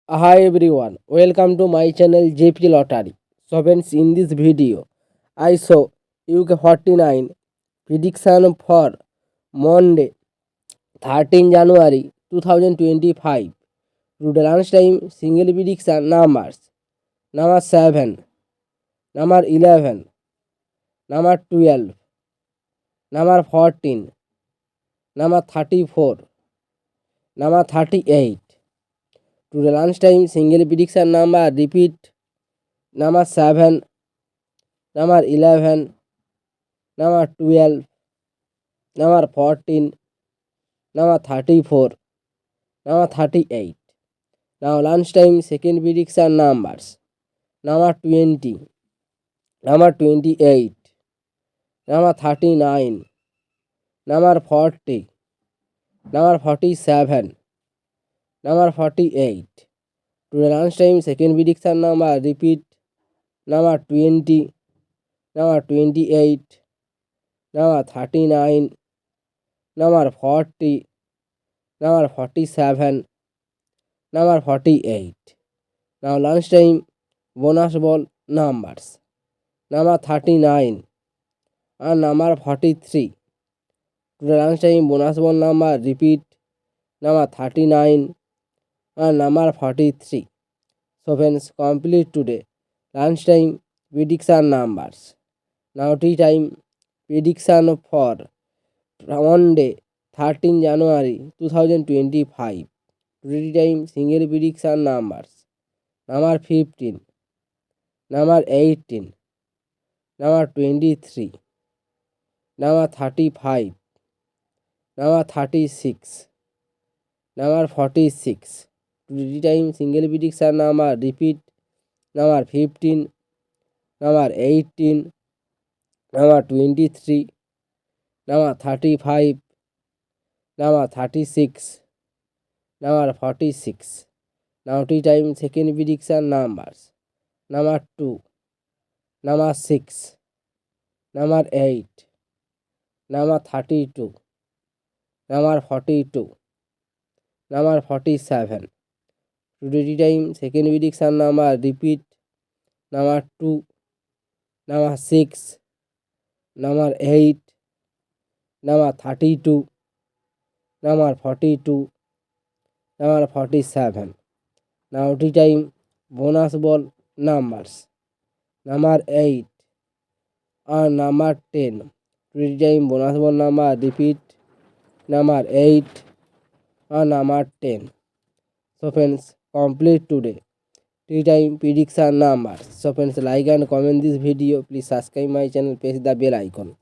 Hi everyone, welcome to my channel JP Lottery. So friends, in this video, I saw UK 49 prediction for Monday 13 January 2025. To the lunchtime single prediction numbers number 7, number 11, number 12, number 14, number 34, number 38. To the lunchtime single prediction number repeat number 7, number 11, number 12, number 14, number 34, number 38. Now lunchtime second prediction numbers number 20, number 28, number 39, number 40, number 47, number 48. To the lunchtime second prediction number repeat number 20, number 28, number 39, number 40, number 47, number 48. Now lunchtime bonus ball numbers number 39 and number 43. To the lunchtime bonus ball number repeat number 39 and number 43. So friends, complete today lunchtime prediction numbers. Now tea time prediction for Monday 13 January 2025. Today time single prediction numbers number 15, number 18, number 23, number 35, number 36, number 46. Today time single prediction number repeat number 15, number 18, number 23, number 35, number 36, number 46. Now tea time second prediction numbers number 2, number 6, number 8, number 32, number 42, number 47. Today time second prediction number repeat number 2, number 6, number 8, number 32, number 42, number 47. Now tea time bonus ball numbers number 8 and number 10. Today time bonus ball number repeat number 8 and number 10. So friends, complete today tea time prediction numbers. So friends, like and comment this video. Please subscribe my channel, press the bell icon.